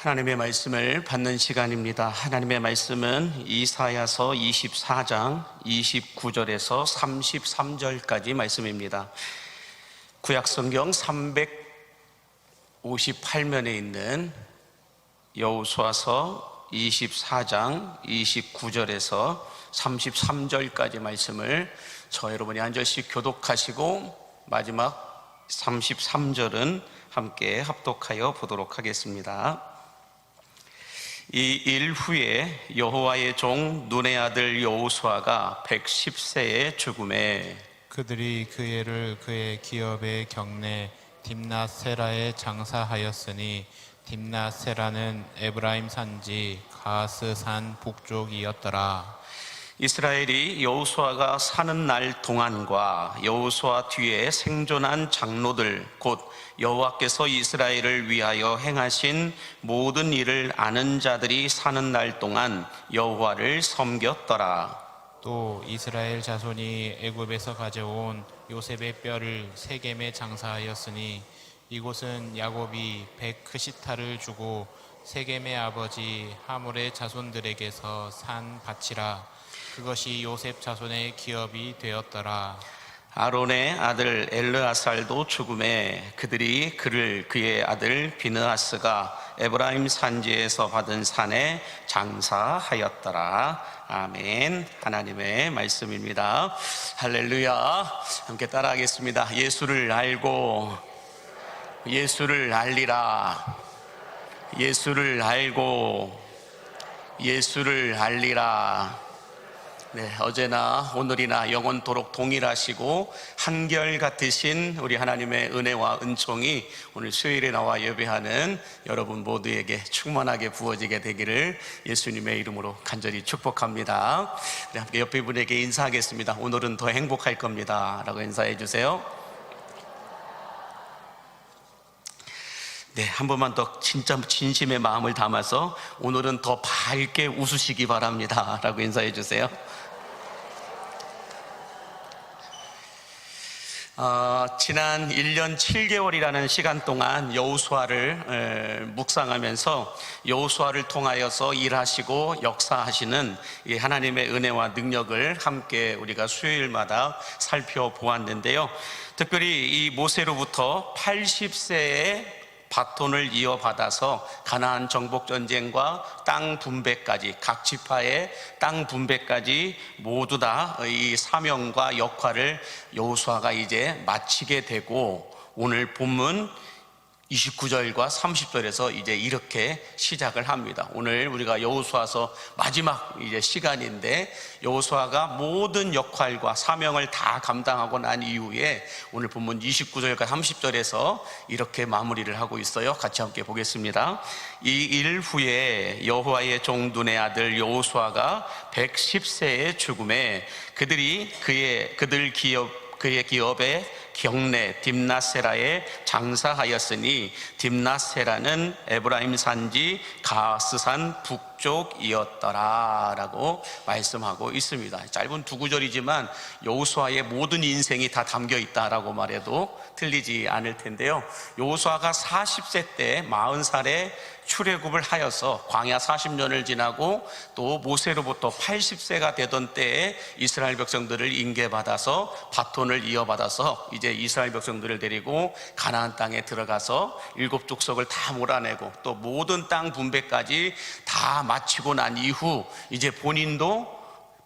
하나님의 말씀을 받는 시간입니다. 하나님의 말씀은 이사야서 24장 29절에서 33절까지 말씀입니다. 구약성경 358면에 있는 여호수아서 24장 29절에서 33절까지 말씀을 여러분이 한 절씩 교독하시고 마지막 33절은 함께 합독하여 보도록 하겠습니다. 이 일 후에 여호와의 종 눈의 아들 여호수아가 110세에 죽음에 그들이 그 애를 그의 기업의 경내 딥낫세라에 장사하였으니 딥낫세라는 에브라임 산지 가스 산 북쪽이었더라. 이스라엘이 여호수아가 사는 날 동안과 여호수아 뒤에 생존한 장로들 곧 여호와께서 이스라엘을 위하여 행하신 모든 일을 아는 자들이 사는 날 동안 여호와를 섬겼더라. 또 이스라엘 자손이 애굽에서 가져온 요셉의 뼈를 세겜에 장사하였으니 이곳은 야곱이 100크시타를 주고 세겜의 아버지 하몰의 자손들에게서 산 밭이라. 그것이 요셉 자손의 기업이 되었더라. 아론의 아들 엘르아살도 죽음에 그들이 그의 아들 비느하스가 에브라임 산지에서 받은 산에 장사하였더라. 아멘. 하나님의 말씀입니다. 할렐루야. 함께 따라하겠습니다. 예수를 알고 예수를 알리라. 예수를 알고 예수를 알리라. 네, 어제나 오늘이나 영원토록 동일하시고 한결같으신 우리 하나님의 은혜와 은총이 오늘 수요일에 나와 예배하는 여러분 모두에게 충만하게 부어지게 되기를 예수님의 이름으로 간절히 축복합니다. 네, 함께 옆에 분에게 인사하겠습니다. 오늘은 더 행복할 겁니다 라고 인사해 주세요. 네, 한 번만 더 진짜 진심의 마음을 담아서 오늘은 더 밝게 웃으시기 바랍니다 라고 인사해 주세요. 지난 1년 7개월이라는 시간 동안 여호수아를 묵상하면서 여호수아를 통하여서 일하시고 역사하시는 이 하나님의 은혜와 능력을 함께 우리가 수요일마다 살펴보았는데요. 특별히 이 모세로부터 80세의 바톤을 이어받아서 가나안 정복 전쟁과 땅 분배까지 각 지파의 땅 분배까지 모두 다 이 사명과 역할을 여호수아가 이제 마치게 되고 오늘 본문 29절과 30절에서 이제 이렇게 시작을 합니다. 오늘 우리가 여호수아서 마지막 이제 시간인데 여호수아가 모든 역할과 사명을 다 감당하고 난 이후에 오늘 본문 29절과 30절에서 이렇게 마무리를 하고 있어요. 같이 함께 보겠습니다. 이 일 후에 여호와의 종 눈의 아들 여호수아가 110세의 죽음에 그들이 그의 기업의 경내 딥낫세라에 장사하였으니 딥낫세라는 에브라임 산지 가스산 북쪽이었더라 라고 말씀하고 있습니다. 짧은 두 구절이지만 여호수아의 모든 인생이 다 담겨 있다라고 말해도 틀리지 않을 텐데요. 여호수아가 40세 때 40살에 출애굽을 하여서 광야 40년을 지나고 또 모세로부터 80세가 되던 때에 이스라엘 백성들을 인계받아서 바톤을 이어받아서 이제 이스라엘 백성들을 데리고 가나안 땅에 들어가서 7 족속을 다 몰아내고 또 모든 땅 분배까지 다 마치고 난 이후 이제 본인도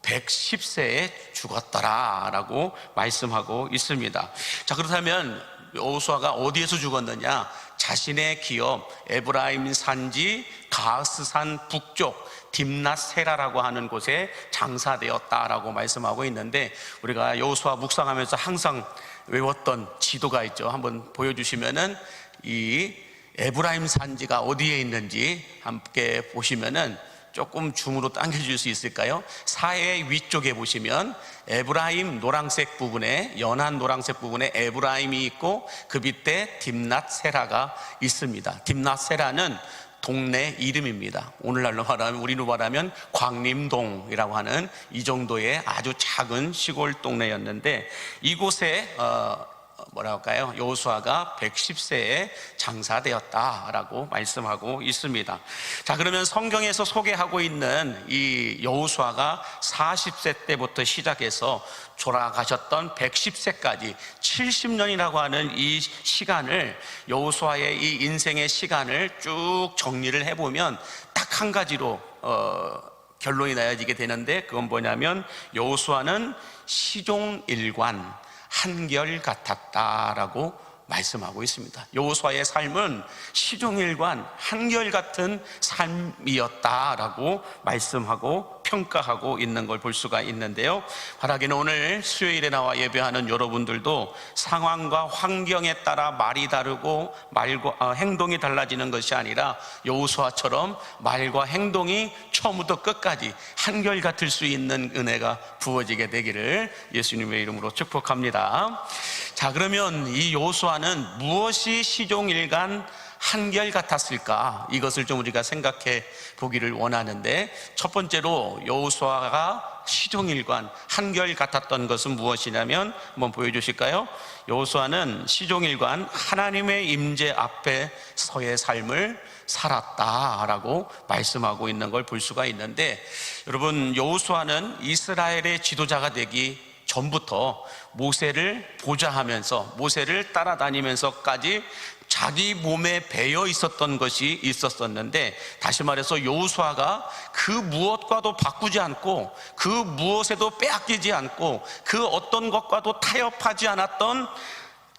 110세에 죽었더라 라고 말씀하고 있습니다. 자, 그렇다면 여호수아가 어디에서 죽었느냐? 자신의 기업 에브라임 산지 가스산 북쪽 딥낫세라라고 하는 곳에 장사되었다라고 말씀하고 있는데 우리가 여호수아 묵상하면서 항상 외웠던 지도가 있죠. 한번 보여주시면은 이 에브라임 산지가 어디에 있는지 함께 보시면은 조금 줌으로 당겨줄 수 있을까요? 사해 위쪽에 보시면 에브라임 노란색 부분에 연한 노란색 부분에 에브라임이 있고 그 밑에 딥낫세라가 있습니다. 딥낫세라는 동네 이름입니다. 오늘날로 말하면 우리로 말하면 광림동이라고 하는 이 정도의 아주 작은 시골 동네였는데 이곳에 뭐라 할까요? 여호수아가 110세에 장사되었다라고 말씀하고 있습니다. 자, 그러면 성경에서 소개하고 있는 이 여호수아가 40세 때부터 시작해서 돌아가셨던 110세까지 70년이라고 하는 이 시간을, 여호수아의 이 인생의 시간을 쭉 정리를 해보면 딱 한 가지로 결론이 나야지게 되는데, 그건 뭐냐면 여호수아는 시종일관 한결같았다라고 말씀하고 있습니다. 여호수아의 삶은 시종일관 한결같은 삶이었다라고 말씀하고 평가하고 있는 걸 볼 수가 있는데요, 바라기는 오늘 수요일에 나와 예배하는 여러분들도 상황과 환경에 따라 말이 다르고 행동이 달라지는 것이 아니라 여호수아처럼 말과 행동이 처음부터 끝까지 한결같을 수 있는 은혜가 부어지게 되기를 예수님의 이름으로 축복합니다. 자, 그러면 이 여호수아는 무엇이 시종일관 한결같았을까? 이것을 좀 우리가 생각해 보기를 원하는데, 첫 번째로 여호수아가 시종일관 한결같았던 것은 무엇이냐면, 한번 보여주실까요? 여호수아는 시종일관 하나님의 임재 앞에 서의 삶을 살았다라고 말씀하고 있는 걸 볼 수가 있는데, 여러분, 여호수아는 이스라엘의 지도자가 되기 전부터 모세를 보좌하면서, 모세를 따라다니면서까지 자기 몸에 배어 있었던 것이 있었었는데, 다시 말해서 여호수아가 그 무엇과도 바꾸지 않고, 그 무엇에도 빼앗기지 않고, 그 어떤 것과도 타협하지 않았던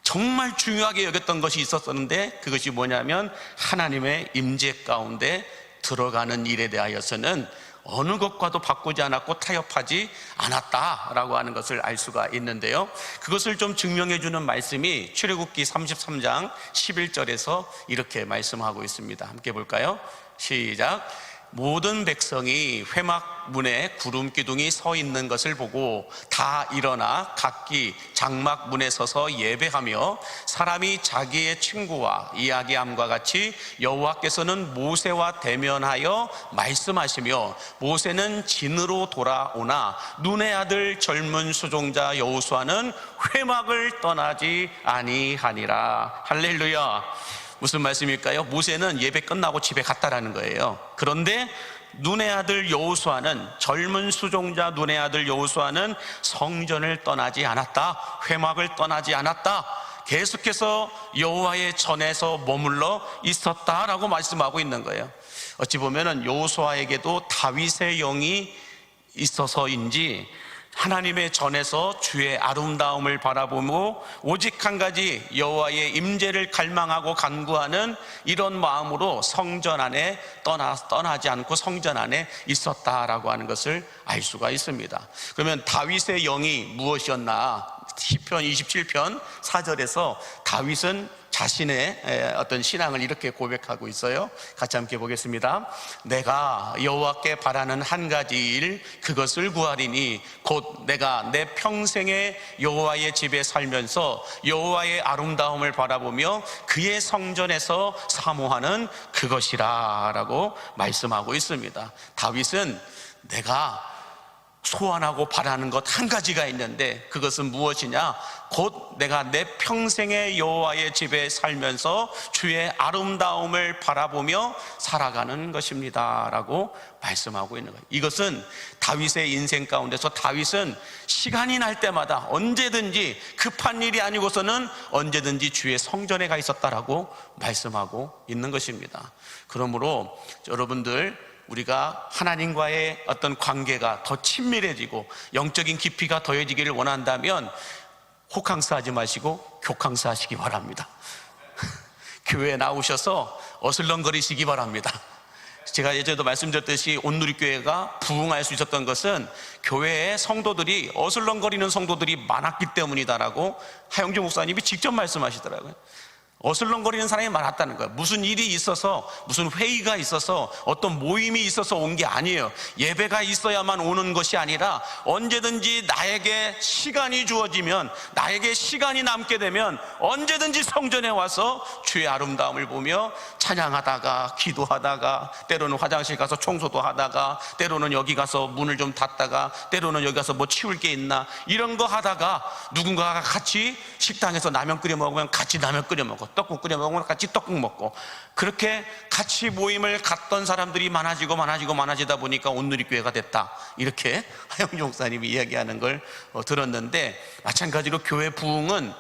정말 중요하게 여겼던 것이 있었었는데, 그것이 뭐냐면 하나님의 임재 가운데 들어가는 일에 대하여서는 어느 것과도 바꾸지 않았고 타협하지 않았다라고 하는 것을 알 수가 있는데요, 그것을 좀 증명해 주는 말씀이 출애굽기 33장 11절에서 이렇게 말씀하고 있습니다. 함께 볼까요? 시작. 모든 백성이 회막 문에 구름 기둥이 서 있는 것을 보고 다 일어나 각기 장막 문에 서서 예배하며, 사람이 자기의 친구와 이야기함과 같이 여호와께서는 모세와 대면하여 말씀하시며, 모세는 진으로 돌아오나 눈의 아들 젊은 수종자 여호수아는 회막을 떠나지 아니하니라. 할렐루야. 무슨 말씀일까요? 모세는 예배 끝나고 집에 갔다라는 거예요. 그런데 눈의 아들 여호수아는, 젊은 수종자 눈의 아들 여호수아는 성전을 떠나지 않았다, 회막을 떠나지 않았다, 계속해서 여호와의 전에서 머물러 있었다라고 말씀하고 있는 거예요. 어찌 보면은 여호수아에게도 다윗의 영이 있어서인지 하나님의 전에서 주의 아름다움을 바라보고 오직 한 가지 여호와의 임재를 갈망하고 간구하는 이런 마음으로 성전 안에 떠나지 않고 성전 안에 있었다라고 하는 것을 알 수가 있습니다. 그러면 다윗의 영이 무엇이었나? 시편 27편 4절에서 다윗은 자신의 어떤 신앙을 이렇게 고백하고 있어요. 같이 함께 보겠습니다. 내가 여호와께 바라는 한 가지 일, 그것을 구하리니 곧 내가 내 평생에 여호와의 집에 살면서 여호와의 아름다움을 바라보며 그의 성전에서 사모하는 그것이라 라고 말씀하고 있습니다. 다윗은 내가 소원하고 바라는 것 한 가지가 있는데, 그것은 무엇이냐? 곧 내가 내 평생에 여호와의 집에 살면서 주의 아름다움을 바라보며 살아가는 것입니다 라고 말씀하고 있는 거예요. 이것은 다윗의 인생 가운데서 다윗은 시간이 날 때마다 언제든지 급한 일이 아니고서는 언제든지 주의 성전에 가 있었다라고 말씀하고 있는 것입니다. 그러므로 여러분들, 우리가 하나님과의 어떤 관계가 더 친밀해지고 영적인 깊이가 더해지기를 원한다면 호캉스 하지 마시고 교캉스 하시기 바랍니다. 교회에 나오셔서 어슬렁거리시기 바랍니다. 제가 예전에도 말씀드렸듯이 온누리교회가 부흥할 수 있었던 것은 교회에 성도들이, 어슬렁거리는 성도들이 많았기 때문이다라고 하영주 목사님이 직접 말씀하시더라고요. 어슬렁거리는 사람이 많았다는 거예요. 무슨 일이 있어서, 무슨 회의가 있어서, 어떤 모임이 있어서 온 게 아니에요. 예배가 있어야만 오는 것이 아니라 언제든지 나에게 시간이 주어지면, 나에게 시간이 남게 되면 언제든지 성전에 와서 주의 아름다움을 보며 찬양하다가, 기도하다가, 때로는 화장실 가서 청소도 하다가, 때로는 여기 가서 문을 좀 닫다가, 때로는 여기 가서 뭐 치울 게 있나, 이런 거 하다가 누군가가 같이 식당에서 라면 끓여 먹으면 같이 라면 끓여 먹고, 떡국 끓여 먹으면 같이 떡국 먹고, 그렇게 같이 모임을 갖던 사람들이 많아지다 보니까 온누리교회가 됐다, 이렇게 하영주 목사님이 이야기하는 걸 들었는데, 마찬가지로 교회 부흥은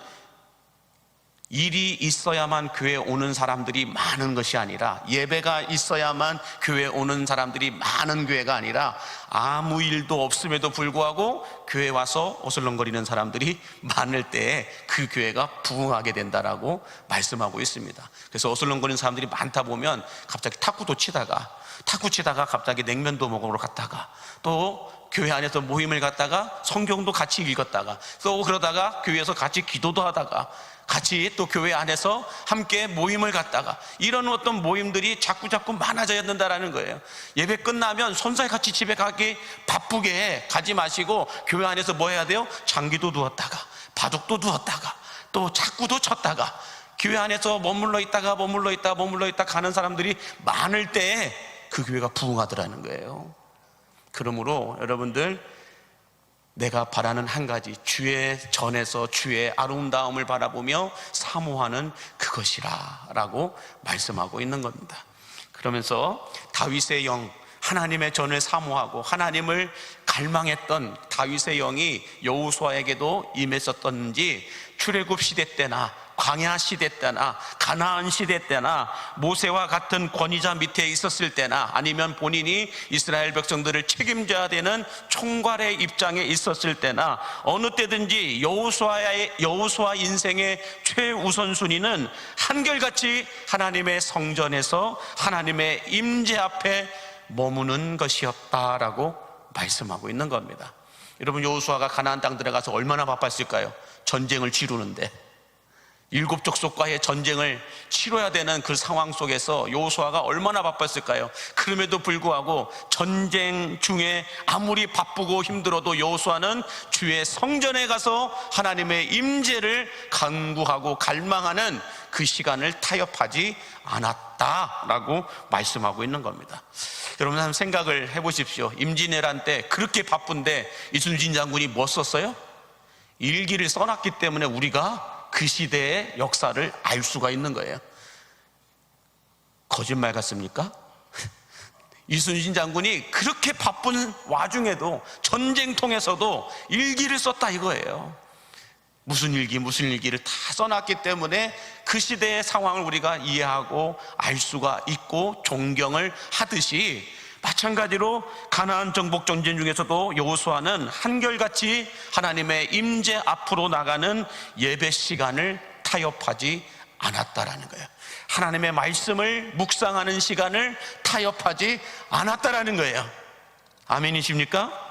일이 있어야만 교회에 오는 사람들이 많은 것이 아니라, 예배가 있어야만 교회에 오는 사람들이 많은 교회가 아니라, 아무 일도 없음에도 불구하고 교회에 와서 어슬렁거리는 사람들이 많을 때에 그 교회가 부흥하게 된다라고 말씀하고 있습니다. 그래서 어슬렁거리는 사람들이 많다 보면 갑자기 탁구 치다가 갑자기 냉면도 먹으러 갔다가, 또 교회 안에서 모임을 갖다가 성경도 같이 읽었다가, 또 그러다가 교회에서 같이 기도도 하다가, 같이 또 교회 안에서 함께 모임을 갖다가, 이런 어떤 모임들이 자꾸 많아져야 된다라는 거예요. 예배 끝나면 손살 같이 집에 가기 바쁘게 가지 마시고, 교회 안에서 뭐 해야 돼요? 장기도 두었다가, 바둑도 두었다가, 또 탁구도 쳤다가, 교회 안에서 머물러 있다가 가는 사람들이 많을 때에 그 교회가 부흥하더라는 거예요. 그러므로 여러분들, 내가 바라는 한 가지, 주의 전에서 주의 아름다움을 바라보며 사모하는 그것이라 라고 말씀하고 있는 겁니다. 그러면서 다윗의 영, 하나님의 전을 사모하고 하나님을 갈망했던 다윗의 영이 여호수아에게도 임했었던지, 출애굽 시대 때나 광야 시대 때나 가나안 시대 때나 모세와 같은 권위자 밑에 있었을 때나, 아니면 본인이 이스라엘 백성들을 책임져야 되는 총괄의 입장에 있었을 때나, 어느 때든지 여호수아 인생의 최우선순위는 한결같이 하나님의 성전에서 하나님의 임재 앞에 머무는 것이었다라고 말씀하고 있는 겁니다. 여러분, 여호수아가 가나안 땅 들어가서 얼마나 바빴을까요? 전쟁을 치르는데, 7 족속과의 전쟁을 치러야 되는 그 상황 속에서 여호수아가 얼마나 바빴을까요? 그럼에도 불구하고 전쟁 중에 아무리 바쁘고 힘들어도 여호수아는 주의 성전에 가서 하나님의 임재를 간구하고 갈망하는 그 시간을 타협하지 않았다라고 말씀하고 있는 겁니다. 여러분, 한번 생각을 해보십시오. 임진왜란 때 그렇게 바쁜데 이순신 장군이 뭐 썼어요? 일기를 써놨기 때문에 우리가 그 시대의 역사를 알 수가 있는 거예요. 거짓말 같습니까? 이순신 장군이 그렇게 바쁜 와중에도, 전쟁통에서도 일기를 썼다 이거예요. 무슨 일기를 다 써놨기 때문에 그 시대의 상황을 우리가 이해하고 알 수가 있고 존경을 하듯이, 마찬가지로 가나안 정복 전쟁 중에서도 여호수아는 한결같이 하나님의 임재 앞으로 나가는 예배 시간을 타협하지 않았다라는 거예요. 하나님의 말씀을 묵상하는 시간을 타협하지 않았다라는 거예요. 아멘이십니까?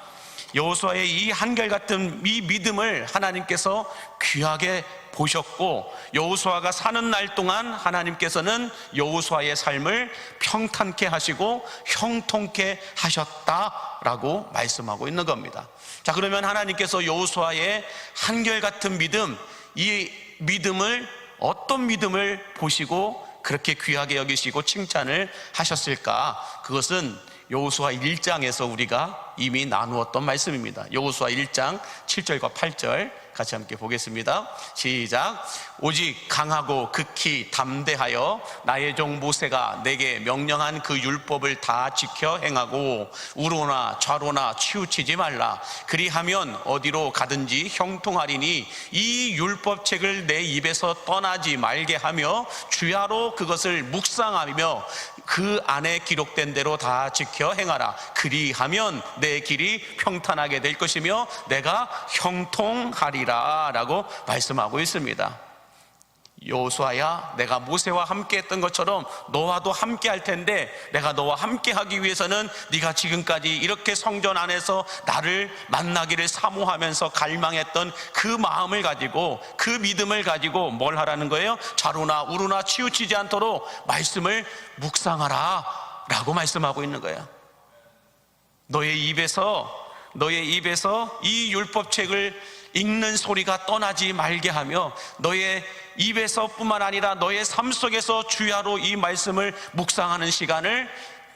여호수아의 이 한결같은 이 믿음을 하나님께서 귀하게 보셨고, 여호수아가 사는 날 동안 하나님께서는 여호수아의 삶을 평탄케 하시고 형통케 하셨다라고 말씀하고 있는 겁니다. 자, 그러면 하나님께서 여호수아의 한결같은 믿음, 이 믿음을, 어떤 믿음을 보시고 그렇게 귀하게 여기시고 칭찬을 하셨을까? 그것은 여호수아 1장에서 우리가 이미 나누었던 말씀입니다. 여호수아 1장 7절과 8절 같이 함께 보겠습니다. 시작. 오직 강하고 극히 담대하여 나의 종 모세가 내게 명령한 그 율법을 다 지켜 행하고 우로나 좌로나 치우치지 말라. 그리하면 어디로 가든지 형통하리니 이 율법책을 내 입에서 떠나지 말게 하며 주야로 그것을 묵상하며 그 안에 기록된 대로 다 지켜 행하라. 그리하면 내 길이 평탄하게 될 것이며 내가 형통하리라 라고 말씀하고 있습니다. 여호수아야, 내가 모세와 함께 했던 것처럼 너와도 함께 할 텐데, 내가 너와 함께 하기 위해서는 네가 지금까지 이렇게 성전 안에서 나를 만나기를 사모하면서 갈망했던 그 마음을 가지고, 그 믿음을 가지고 뭘 하라는 거예요? 자루나 우루나 치우치지 않도록 말씀을 묵상하라 라고 말씀하고 있는 거예요. 너의 입에서 이 율법책을 읽는 소리가 떠나지 말게 하며, 너의 입에서 뿐만 아니라 너의 삶 속에서 주야로 이 말씀을 묵상하는 시간을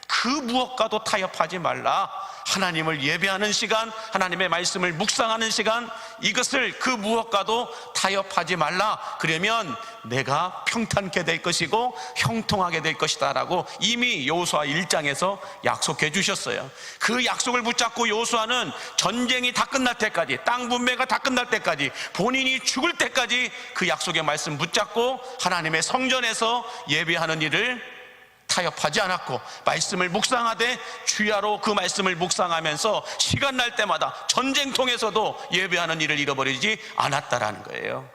그 무엇과도 타협하지 말라. 하나님을 예배하는 시간, 하나님의 말씀을 묵상하는 시간, 이것을 그 무엇과도 타협하지 말라. 그러면 내가 평탄케 될 것이고 형통하게 될 것이다 라고 이미 여호수아 1장에서 약속해 주셨어요. 그 약속을 붙잡고 여호수아는 전쟁이 다 끝날 때까지, 땅 분배가 다 끝날 때까지, 본인이 죽을 때까지 그 약속의 말씀 붙잡고 하나님의 성전에서 예배하는 일을 타협하지 않았고, 말씀을 묵상하되 주야로 그 말씀을 묵상하면서 시간 날 때마다 전쟁통에서도 예배하는 일을 잃어버리지 않았다라는 거예요.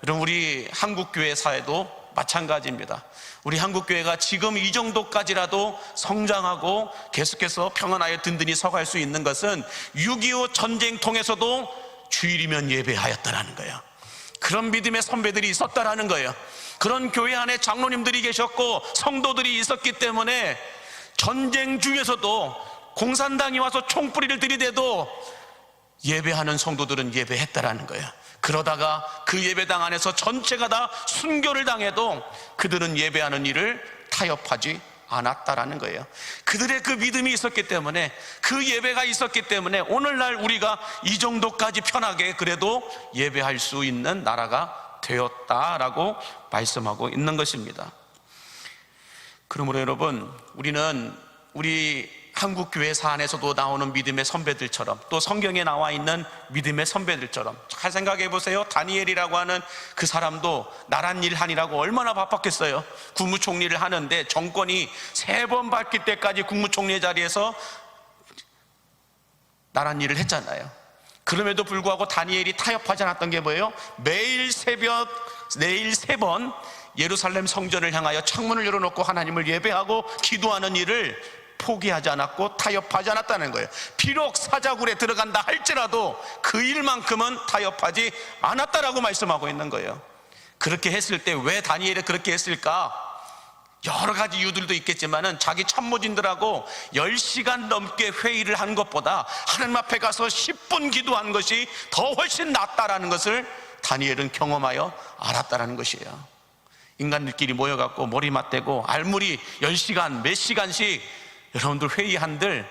그럼 우리 한국교회 사회도 마찬가지입니다. 우리 한국교회가 지금 이 정도까지라도 성장하고 계속해서 평안하여 든든히 서갈 수 있는 것은 6.25 전쟁통에서도 주일이면 예배하였다라는 거예요. 그런 믿음의 선배들이 있었다라는 거예요. 그런 교회 안에 장로님들이 계셨고 성도들이 있었기 때문에 전쟁 중에서도 공산당이 와서 총뿌리를 들이대도 예배하는 성도들은 예배했다라는 거예요. 그러다가 그 예배당 안에서 전체가 다 순교를 당해도 그들은 예배하는 일을 타협하지 않았다라는 거예요. 그들의 그 믿음이 있었기 때문에, 그 예배가 있었기 때문에 오늘날 우리가 이 정도까지 편하게 그래도 예배할 수 있는 나라가 되었다라고 말씀하고 있는 것입니다. 그러므로 여러분, 우리는 우리 한국교회사 안에서도 나오는 믿음의 선배들처럼, 또 성경에 나와 있는 믿음의 선배들처럼 잘 생각해 보세요. 다니엘이라고 하는 그 사람도 나란 일 하느라고 얼마나 바빴겠어요. 국무총리를 하는데 정권이 3번 바뀔 때까지 국무총리의 자리에서 나란 일을 했잖아요. 그럼에도 불구하고 다니엘이 타협하지 않았던 게 뭐예요? 매일 새벽, 내일 3번 예루살렘 성전을 향하여 창문을 열어놓고 하나님을 예배하고 기도하는 일을 포기하지 않았고 타협하지 않았다는 거예요. 비록 사자굴에 들어간다 할지라도 그 일만큼은 타협하지 않았다라고 말씀하고 있는 거예요. 그렇게 했을 때 왜 다니엘이 그렇게 했을까? 여러 가지 이유들도 있겠지만은 자기 참모진들하고 10시간 넘게 회의를 한 것보다 하나님 앞에 가서 10분 기도한 것이 더 훨씬 낫다라는 것을 다니엘은 경험하여 알았다라는 것이에요. 인간들끼리 모여갖고 머리 맞대고 알무리 10시간 몇 시간씩 여러분들 회의한들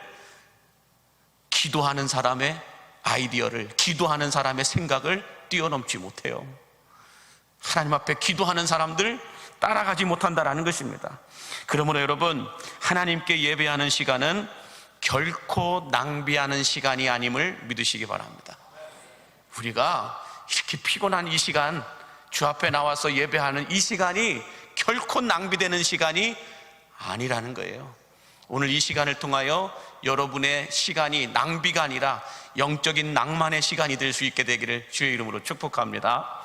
기도하는 사람의 아이디어를, 기도하는 사람의 생각을 뛰어넘지 못해요. 하나님 앞에 기도하는 사람들 따라가지 못한다라는 것입니다. 그러므로 여러분, 하나님께 예배하는 시간은 결코 낭비하는 시간이 아님을 믿으시기 바랍니다. 우리가 이렇게 피곤한 이 시간, 주 앞에 나와서 예배하는 이 시간이 결코 낭비되는 시간이 아니라는 거예요. 오늘 이 시간을 통하여 여러분의 시간이 낭비가 아니라 영적인 낭만의 시간이 될 수 있게 되기를 주의 이름으로 축복합니다.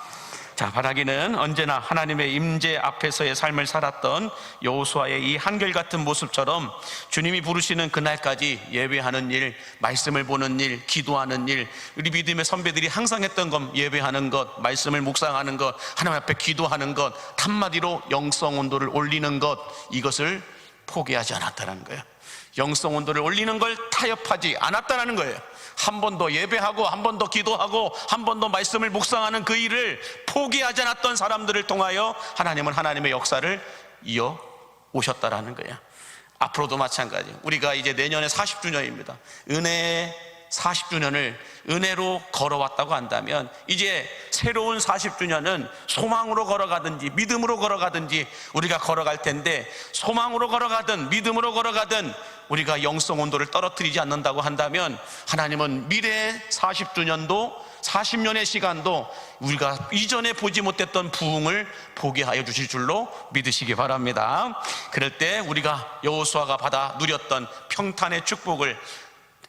자, 바라기는 언제나 하나님의 임재 앞에서의 삶을 살았던 여호수아의 이 한결같은 모습처럼 주님이 부르시는 그날까지 예배하는 일, 말씀을 보는 일, 기도하는 일, 우리 믿음의 선배들이 항상 했던 것, 예배하는 것, 말씀을 묵상하는 것, 하나님 앞에 기도하는 것, 한마디로 영성 온도를 올리는 것, 이것을 포기하지 않았다는 거예요. 영성 온도를 올리는 걸 타협하지 않았다는 거예요. 한 번 더 예배하고 한 번 더 기도하고 한 번 더 말씀을 묵상하는 그 일을 포기하지 않았던 사람들을 통하여 하나님은 하나님의 역사를 이어 오셨다라는 거예요. 앞으로도 마찬가지. 우리가 이제 내년에 40주년입니다. 은혜의 40주년을 은혜로 걸어왔다고 한다면 이제 새로운 40주년은 소망으로 걸어가든지 믿음으로 걸어가든지 우리가 걸어갈 텐데, 소망으로 걸어가든 믿음으로 걸어가든 우리가 영성 온도를 떨어뜨리지 않는다고 한다면 하나님은 미래의 40주년도 40년의 시간도 우리가 이전에 보지 못했던 부흥을 보게 하여 주실 줄로 믿으시기 바랍니다. 그럴 때 우리가 여호수아가 받아 누렸던 평탄의 축복을,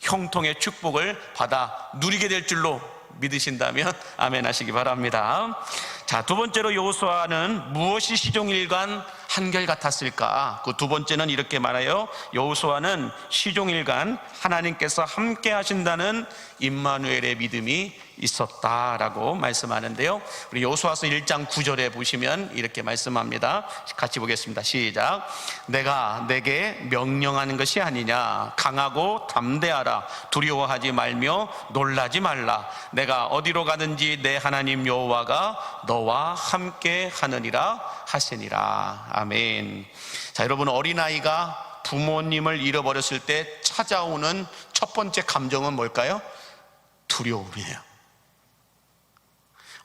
형통의 축복을 받아 누리게 될 줄로 믿으신다면 아멘 하시기 바랍니다. 자, 두 번째로 여호수아는 무엇이 시종일관 한결같았을까? 그 두 번째는 이렇게 말해요. 여호수아는 시종일관 하나님께서 함께 하신다는 임마누엘의 믿음이 있었다라고 말씀하는데요. 우리 여호수아서 1장 9절에 보시면 이렇게 말씀합니다. 같이 보겠습니다. 시작. 내가 내게 명령하는 것이 아니냐. 강하고 담대하라. 두려워하지 말며 놀라지 말라. 내가 어디로 가든지 내 하나님 여호와가 너와 함께 하느니라 하시니라. 아멘. 자, 여러분, 어린아이가 부모님을 잃어버렸을 때 찾아오는 첫 번째 감정은 뭘까요? 두려움이에요.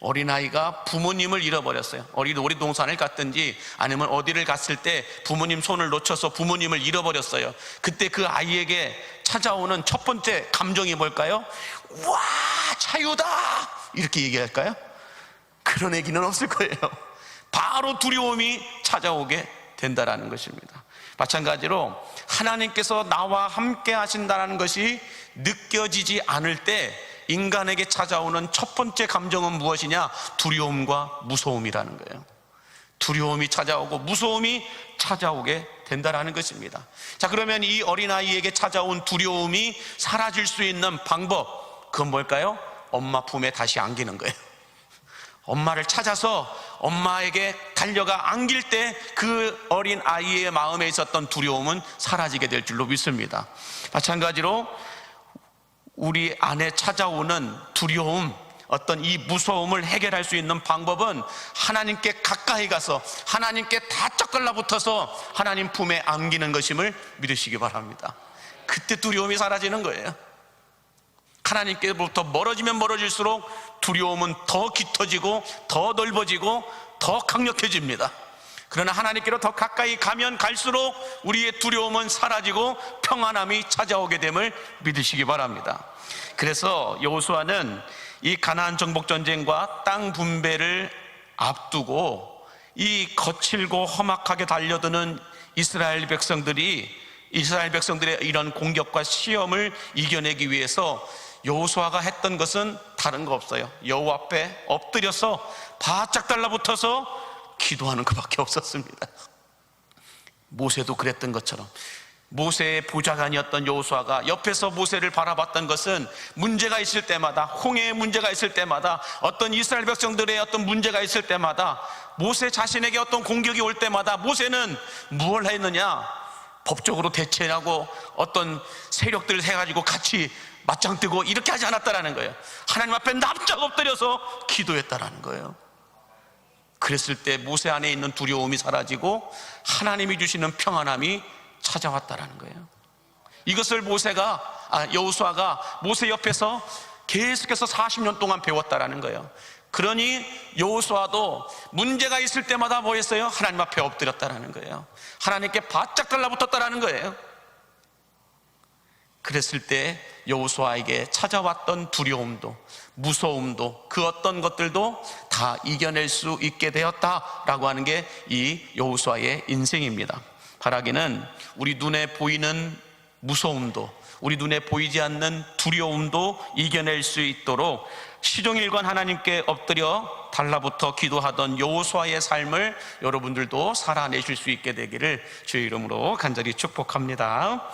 어린아이가 부모님을 잃어버렸어요. 놀이동산을 갔든지 아니면 어디를 갔을 때 부모님 손을 놓쳐서 부모님을 잃어버렸어요. 그때 그 아이에게 찾아오는 첫 번째 감정이 뭘까요? 와, 자유다! 이렇게 얘기할까요? 그런 얘기는 없을 거예요. 바로 두려움이 찾아오게 된다라는 것입니다. 마찬가지로 하나님께서 나와 함께 하신다는 것이 느껴지지 않을 때 인간에게 찾아오는 첫 번째 감정은 무엇이냐? 두려움과 무서움이라는 거예요. 두려움이 찾아오고 무서움이 찾아오게 된다라는 것입니다. 자, 그러면 이 어린아이에게 찾아온 두려움이 사라질 수 있는 방법, 그건 뭘까요? 엄마 품에 다시 안기는 거예요. 엄마를 찾아서 엄마에게 달려가 안길 때 그 어린 아이의 마음에 있었던 두려움은 사라지게 될 줄로 믿습니다. 마찬가지로 우리 안에 찾아오는 두려움, 어떤 이 무서움을 해결할 수 있는 방법은 하나님께 가까이 가서 하나님께 다짝 달라붙어서 하나님 품에 안기는 것임을 믿으시기 바랍니다. 그때 두려움이 사라지는 거예요. 하나님께로부터 멀어지면 멀어질수록 두려움은 더 깃터지고 더 넓어지고 더 강력해집니다. 그러나 하나님께로 더 가까이 가면 갈수록 우리의 두려움은 사라지고 평안함이 찾아오게 됨을 믿으시기 바랍니다. 그래서 여호수아는 이 가나안 정복 전쟁과 땅 분배를 앞두고 이 거칠고 험악하게 달려드는 이스라엘 백성들의 이런 공격과 시험을 이겨내기 위해서 여호수아가 했던 것은 다른 거 없어요. 여호와 앞에 엎드려서 바짝 달라붙어서 기도하는 것밖에 없었습니다. 모세도 그랬던 것처럼 모세의 보좌관이었던 여호수아가 옆에서 모세를 바라봤던 것은 문제가 있을 때마다, 홍해의 문제가 있을 때마다, 어떤 이스라엘 백성들의 어떤 문제가 있을 때마다, 모세 자신에게 어떤 공격이 올 때마다 모세는 무엇을 했느냐? 법적으로 대체하고 어떤 세력들을 해가지고 같이 맞짱 뜨고 이렇게 하지 않았다라는 거예요. 하나님 앞에 납작 엎드려서 기도했다라는 거예요. 그랬을 때 모세 안에 있는 두려움이 사라지고 하나님이 주시는 평안함이 찾아왔다라는 거예요. 이것을 여호수아가 모세 옆에서 계속해서 40년 동안 배웠다라는 거예요. 그러니 여호수아도 문제가 있을 때마다 뭐 했어요? 하나님 앞에 엎드렸다라는 거예요. 하나님께 바짝 달라붙었다라는 거예요. 그랬을 때 여호수아에게 찾아왔던 두려움도 무서움도 그 어떤 것들도 다 이겨낼 수 있게 되었다라고 하는 게 이 여호수아의 인생입니다. 바라기는 우리 눈에 보이는 무서움도 우리 눈에 보이지 않는 두려움도 이겨낼 수 있도록 시종일관 하나님께 엎드려 달라붙어 기도하던 여호수아의 삶을 여러분들도 살아내실 수 있게 되기를 주의 이름으로 간절히 축복합니다.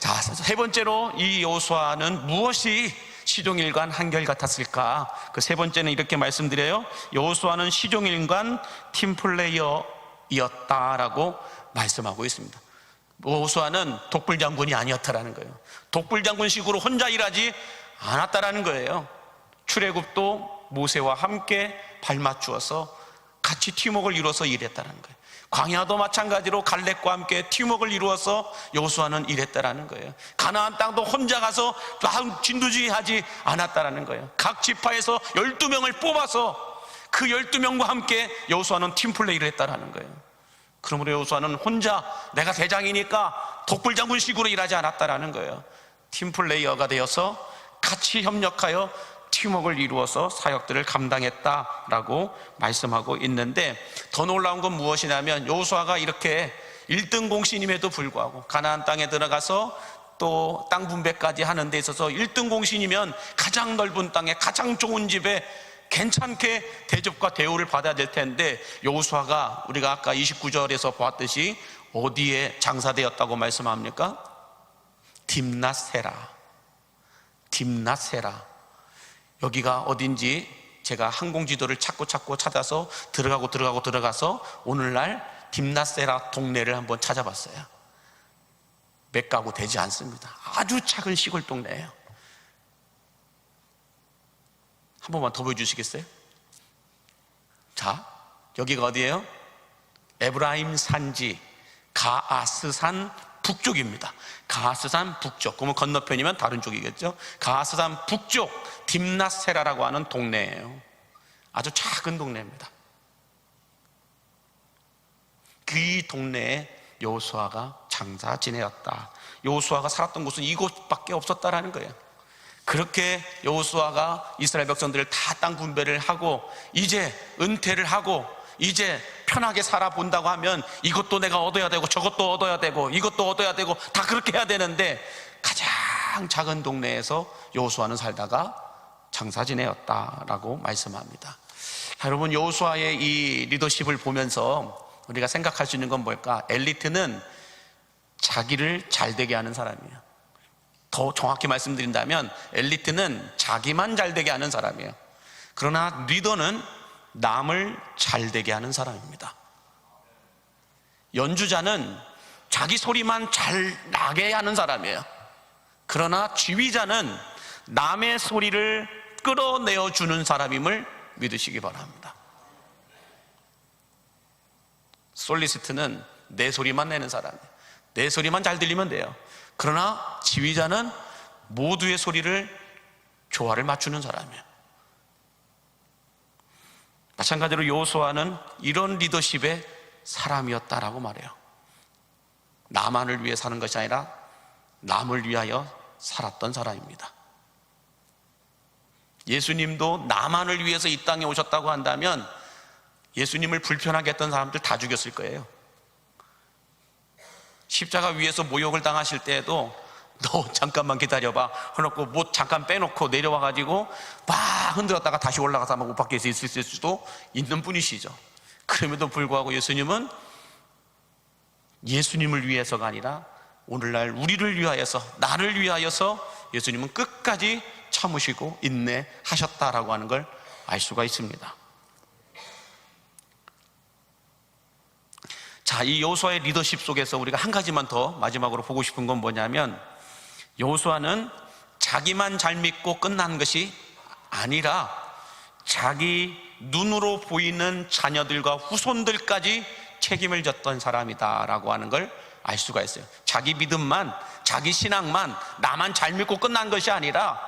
자, 세 번째로 이 여호수아는 무엇이 시종일관 한결같았을까? 그 세 번째는 이렇게 말씀드려요. 여호수아는 시종일관 팀플레이어였다라고 말씀하고 있습니다. 여호수아는 독불장군이 아니었다라는 거예요. 독불장군식으로 혼자 일하지 않았다라는 거예요. 출애굽도 모세와 함께 발맞추어서 같이 팀워크를 이루어서 일했다는 거예요. 광야도 마찬가지로 갈렙과 함께 팀워크를 이루어서 여호수아는 일했다라는 거예요. 가나안 땅도 혼자 가서 진두지휘하지 않았다라는 거예요. 각 지파에서 12명을 뽑아서 그 12명과 함께 여호수아는 팀플레이를 했다라는 거예요. 그러므로 여호수아는 혼자 내가 대장이니까 독불장군식으로 일하지 않았다라는 거예요. 팀플레이어가 되어서 같이 협력하여 팀워크를 이루어서 사역들을 감당했다라고 말씀하고 있는데, 더 놀라운 건 무엇이냐면 여호수아가 이렇게 1등 공신임에도 불구하고 가나안 땅에 들어가서 또 땅 분배까지 하는 데 있어서 1등 공신이면 가장 넓은 땅에 가장 좋은 집에 괜찮게 대접과 대우를 받아야 될 텐데, 여호수아가 우리가 아까 29절에서 보았듯이 어디에 장사되었다고 말씀합니까? 딥낫세라. 여기가 어딘지 제가 항공지도를 찾고 찾아서 들어가서 오늘날 딥낫세라 동네를 한번 찾아봤어요. 몇 가구 되지 않습니다. 아주 작은 시골 동네예요. 한 번만 더 보여주시겠어요? 자, 여기가 어디예요? 에브라임 산지 가아스산 북쪽입니다. 가아스산 북쪽, 그러면 건너편이면 다른 쪽이겠죠. 가아스산 북쪽 딥낫세라라고 하는 동네예요. 아주 작은 동네입니다. 그 동네에 여호수아가 장사 지내었다. 여호수아가 살았던 곳은 이곳밖에 없었다라는 거예요. 그렇게 여호수아가 이스라엘 백성들을 다 땅 분배를 하고 이제 은퇴를 하고 이제 편하게 살아본다고 하면 이것도 내가 얻어야 되고 저것도 얻어야 되고 이것도 얻어야 되고 다 그렇게 해야 되는데, 가장 작은 동네에서 여호수아는 살다가 장사 지내었다라고 말씀합니다. 여러분, 여호수아의 이 리더십을 보면서 우리가 생각할 수 있는 건 뭘까? 엘리트는 자기를 잘되게 하는 사람이에요. 더 정확히 말씀드린다면 엘리트는 자기만 잘되게 하는 사람이에요. 그러나 리더는 남을 잘되게 하는 사람입니다. 연주자는 자기 소리만 잘 나게 하는 사람이에요. 그러나 지휘자는 남의 소리를 끌어내어주는 사람임을 믿으시기 바랍니다. 솔리시트는 내 소리만 내는 사람이에요. 내 소리만 잘 들리면 돼요. 그러나 지휘자는 모두의 소리를 조화를 맞추는 사람이에요. 마찬가지로 여호수아는 이런 리더십의 사람이었다라고 말해요. 나만을 위해 사는 것이 아니라 남을 위하여 살았던 사람입니다. 예수님도 나만을 위해서 이 땅에 오셨다고 한다면 예수님을 불편하게 했던 사람들 다 죽였을 거예요. 십자가 위에서 모욕을 당하실 때에도 너 잠깐만 기다려봐 해놓고 뭐 잠깐 빼놓고 내려와가지고 막 흔들었다가 다시 올라가서 아마 옷 밖에서 있을 수도 있는 분이시죠. 그럼에도 불구하고 예수님은 예수님을 위해서가 아니라 오늘날 우리를 위하여서, 나를 위하여서 예수님은 끝까지 참으시고 인내하셨다라고 하는 걸 알 수가 있습니다. 자, 이 여호수아의 리더십 속에서 우리가 한 가지만 더 마지막으로 보고 싶은 건 뭐냐면, 여호수아는 자기만 잘 믿고 끝난 것이 아니라 자기 눈으로 보이는 자녀들과 후손들까지 책임을 졌던 사람이다라고 하는 걸 알 수가 있어요. 자기 믿음만, 자기 신앙만, 나만 잘 믿고 끝난 것이 아니라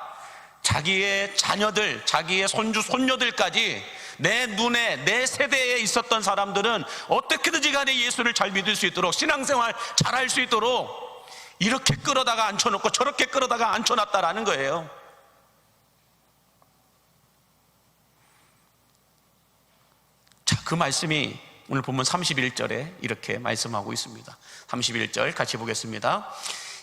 자기의 자녀들, 자기의 손주, 손녀들까지 내 눈에, 내 세대에 있었던 사람들은 어떻게든지 간에 예수를 잘 믿을 수 있도록, 신앙생활 잘할 수 있도록 이렇게 끌어다가 앉혀놓고 저렇게 끌어다가 앉혀놨다라는 거예요. 자, 그 말씀이 오늘 본문 31절에 이렇게 말씀하고 있습니다. 31절 같이 보겠습니다.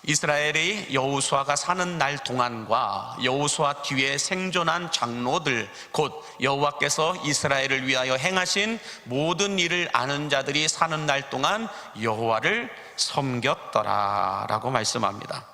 이스라엘의 여호수아가 사는 날 동안과 여호수아 뒤에 생존한 장로들 곧 여호와께서 이스라엘을 위하여 행하신 모든 일을 아는 자들이 사는 날 동안 여호와를 섬겼더라 라고 말씀합니다.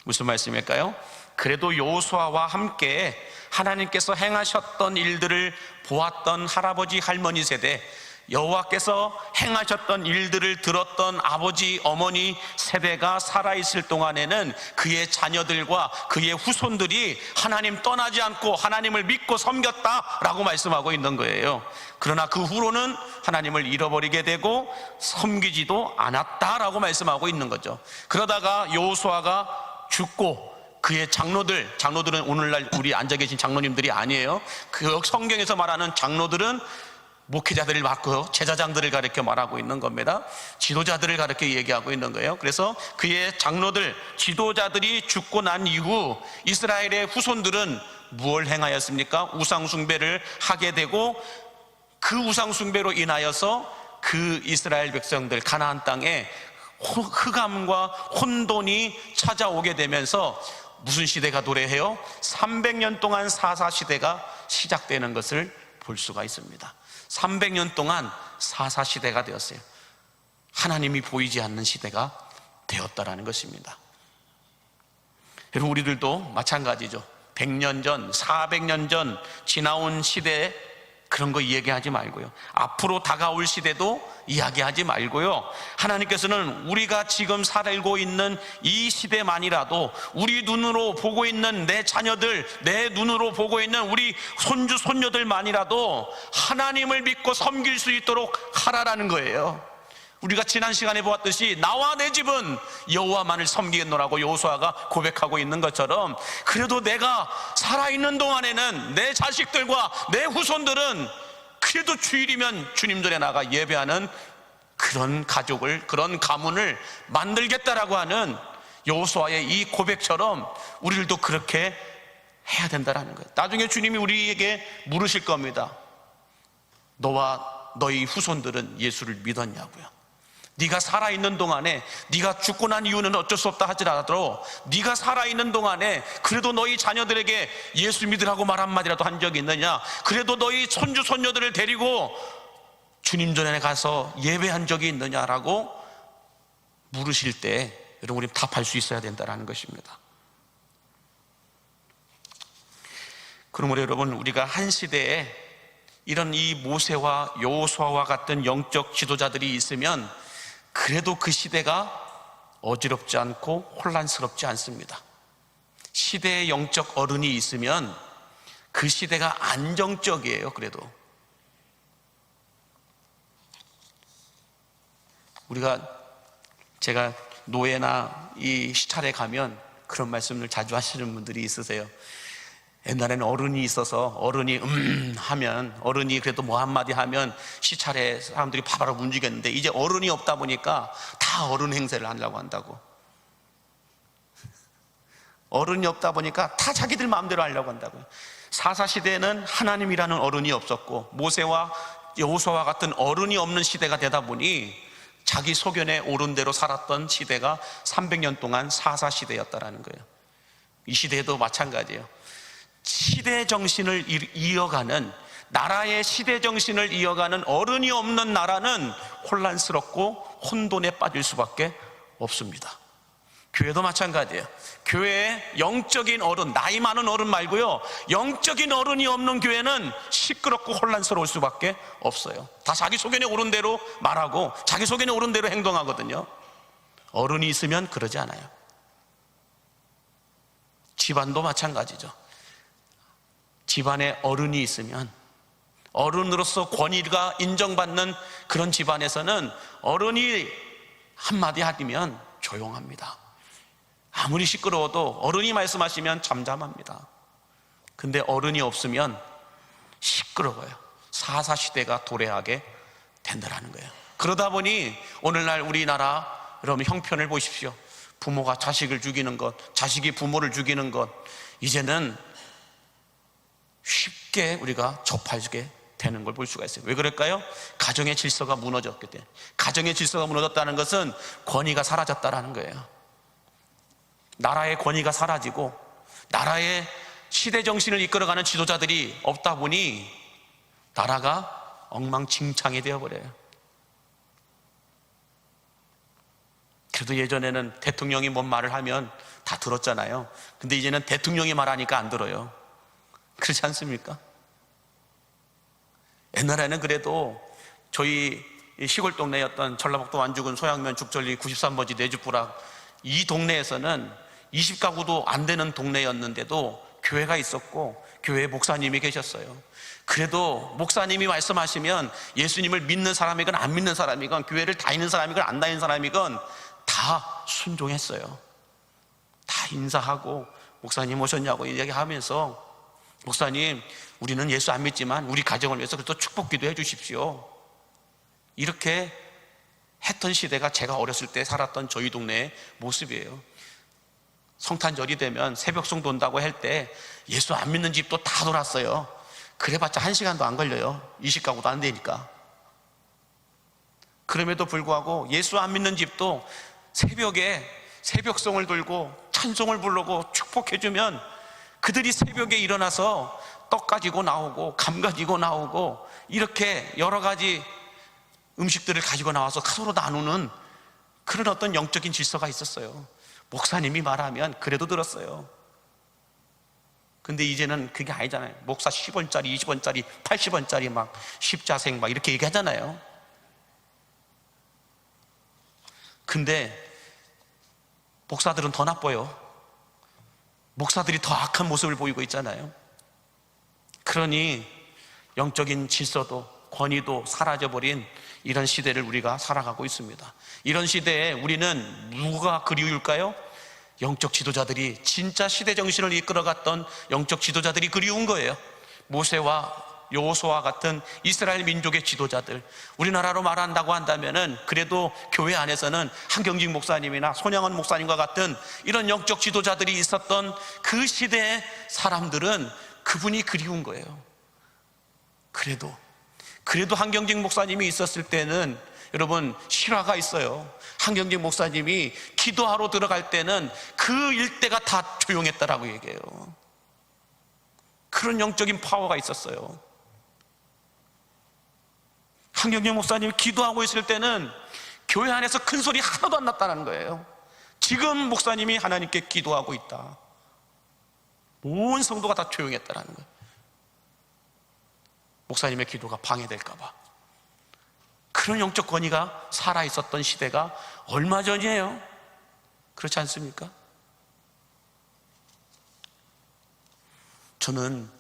무슨 말씀일까요? 그래도 여호수아와 함께 하나님께서 행하셨던 일들을 보았던 할아버지 할머니 세대, 여호와께서 행하셨던 일들을 들었던 아버지 어머니 세대가 살아있을 동안에는 그의 자녀들과 그의 후손들이 하나님 떠나지 않고 하나님을 믿고 섬겼다라고 말씀하고 있는 거예요. 그러나 그 후로는 하나님을 잃어버리게 되고 섬기지도 않았다라고 말씀하고 있는 거죠. 그러다가 여호수아가 죽고 그의 장로들은 오늘날 우리 앉아 계신 장로님들이 아니에요. 그 성경에서 말하는 장로들은 목회자들을 맡고 제사장들을 가르쳐 말하고 있는 겁니다. 지도자들을 가르쳐 얘기하고 있는 거예요. 그래서 그의 장로들, 지도자들이 죽고 난 이후 이스라엘의 후손들은 무엇을 행하였습니까? 우상숭배를 하게 되고 그 우상숭배로 인하여서 그 이스라엘 백성들, 가나안 땅에 흑암과 혼돈이 찾아오게 되면서 무슨 시대가 도래해요? 300년 동안 사사시대가 시작되는 것을 볼 수가 있습니다. 300년 동안 사사시대가 되었어요. 하나님이 보이지 않는 시대가 되었다라는 것입니다. 여러분, 우리들도 마찬가지죠. 100년 전, 400년 전 지나온 시대에 그런 거 이야기하지 말고요, 앞으로 다가올 시대도 이야기하지 말고요, 하나님께서는 우리가 지금 살고 있는 이 시대만이라도 우리 눈으로 보고 있는 내 자녀들, 내 눈으로 보고 있는 우리 손주 손녀들만이라도 하나님을 믿고 섬길 수 있도록 하라라는 거예요. 우리가 지난 시간에 보았듯이 나와 내 집은 여호와만을 섬기겠노라고 여호수아가 고백하고 있는 것처럼, 그래도 내가 살아있는 동안에는 내 자식들과 내 후손들은 그래도 주일이면 주님 전에 나가 예배하는 그런 가족을, 그런 가문을 만들겠다라고 하는 여호수아의 이 고백처럼 우리들도 그렇게 해야 된다라는 거예요. 나중에 주님이 우리에게 물으실 겁니다. 너와 너희 후손들은 예수를 믿었냐고요. 네가 살아있는 동안에, 네가 죽고 난 이유는 어쩔 수 없다 하더라도 네가 살아있는 동안에 그래도 너희 자녀들에게 예수 믿으라고 말 한마디라도 한 적이 있느냐? 그래도 너희 손주 손녀들을 데리고 주님 전에 가서 예배한 적이 있느냐라고 물으실 때 여러분, 우리 답할 수 있어야 된다는 것입니다. 그러므로 여러분, 우리가 한 시대에 이런 이 모세와 여호수아와 같은 영적 지도자들이 있으면 그래도 그 시대가 어지럽지 않고 혼란스럽지 않습니다. 시대의 영적 어른이 있으면 그 시대가 안정적이에요. 그래도 제가 노예나 이 시찰에 가면 그런 말씀을 자주 하시는 분들이 있으세요. 옛날에는 어른이 있어서 어른이 하면, 어른이 그래도 뭐 한마디 하면 시찰에 사람들이 바바로 움직였는데 이제 어른이 없다 보니까 다 어른 행세를 하려고 한다고. 어른이 없다 보니까 다 자기들 마음대로 하려고 한다고요. 사사시대에는 하나님이라는 어른이 없었고 모세와 여호수아와 같은 어른이 없는 시대가 되다 보니 자기 소견에 오른 대로 살았던 시대가 300년 동안 사사시대였다라는 거예요. 이 시대도 마찬가지예요. 시대 정신을 이어가는, 나라의 시대 정신을 이어가는 어른이 없는 나라는 혼란스럽고 혼돈에 빠질 수밖에 없습니다. 교회도 마찬가지예요. 교회에 영적인 어른, 나이 많은 어른 말고요, 영적인 어른이 없는 교회는 시끄럽고 혼란스러울 수밖에 없어요. 다 자기 소견에 오른 대로 말하고 자기 소견에 오른 대로 행동하거든요. 어른이 있으면 그러지 않아요. 집안도 마찬가지죠. 집안에 어른이 있으면, 어른으로서 권위가 인정받는 그런 집안에서는 어른이 한마디 하면 조용합니다. 아무리 시끄러워도 어른이 말씀하시면 잠잠합니다. 근데 어른이 없으면 시끄러워요. 사사시대가 도래하게 된다는 거예요. 그러다 보니 오늘날 우리나라, 여러분 형편을 보십시오. 부모가 자식을 죽이는 것, 자식이 부모를 죽이는 것, 이제는 쉽게 우리가 접하게 되는 걸 볼 수가 있어요. 왜 그럴까요? 가정의 질서가 무너졌기 때문에. 가정의 질서가 무너졌다는 것은 권위가 사라졌다는 거예요. 나라의 권위가 사라지고 나라의 시대 정신을 이끌어가는 지도자들이 없다 보니 나라가 엉망진창이 되어버려요. 그래도 예전에는 대통령이 뭔 말을 하면 다 들었잖아요. 근데 이제는 대통령이 말하니까 안 들어요. 그렇지 않습니까? 옛날에는 그래도 저희 시골 동네였던 전라북도 완주군 소양면 죽전리 93번지 내주부락, 이 동네에서는 20가구도 안 되는 동네였는데도 교회가 있었고 교회에 목사님이 계셨어요. 그래도 목사님이 말씀하시면 예수님을 믿는 사람이건 안 믿는 사람이건, 교회를 다니는 사람이건 안 다니는 사람이건 다 순종했어요. 다 인사하고 목사님 오셨냐고 이야기하면서, 목사님 우리는 예수 안 믿지만 우리 가정을 위해서 그래도 축복 기도해 주십시오, 이렇게 했던 시대가 제가 어렸을 때 살았던 저희 동네의 모습이에요. 성탄절이 되면 새벽송 돈다고 할 때 예수 안 믿는 집도 다 돌았어요. 그래봤자 1시간도 안 걸려요. 20가구도 안 되니까. 그럼에도 불구하고 예수 안 믿는 집도 새벽에 새벽송을 들고 찬송을 부르고 축복해주면 그들이 새벽에 일어나서 떡 가지고 나오고 감 가지고 나오고 이렇게 여러 가지 음식들을 가지고 나와서 서로 나누는 그런 어떤 영적인 질서가 있었어요. 목사님이 말하면 그래도 들었어요. 근데 이제는 그게 아니잖아요. 목사 10원짜리, 20원짜리, 80원짜리 막 십자생 막 이렇게 얘기하잖아요. 근데 목사들은 더 나빠요. 목사들이 더 악한 모습을 보이고 있잖아요. 그러니 영적인 질서도 권위도 사라져버린 이런 시대를 우리가 살아가고 있습니다. 이런 시대에 우리는 누가 그리울까요? 영적 지도자들이, 진짜 시대 정신을 이끌어갔던 영적 지도자들이 그리운 거예요. 모세와 여호수아 같은 이스라엘 민족의 지도자들. 우리나라로 말한다고 한다면은 그래도 교회 안에서는 한경직 목사님이나 손양원 목사님과 같은 이런 영적 지도자들이 있었던 그 시대의 사람들은 그분이 그리운 거예요. 그래도 한경직 목사님이 있었을 때는 여러분 실화가 있어요. 한경직 목사님이 기도하러 들어갈 때는 그 일대가 다 조용했다라고 얘기해요. 그런 영적인 파워가 있었어요. 한경직 목사님이 기도하고 있을 때는 교회 안에서 큰 소리 하나도 안 났다는 거예요. 지금 목사님이 하나님께 기도하고 있다, 온 성도가 다 조용했다는 거예요. 목사님의 기도가 방해될까 봐. 그런 영적 권위가 살아있었던 시대가 얼마 전이에요. 그렇지 않습니까? 저는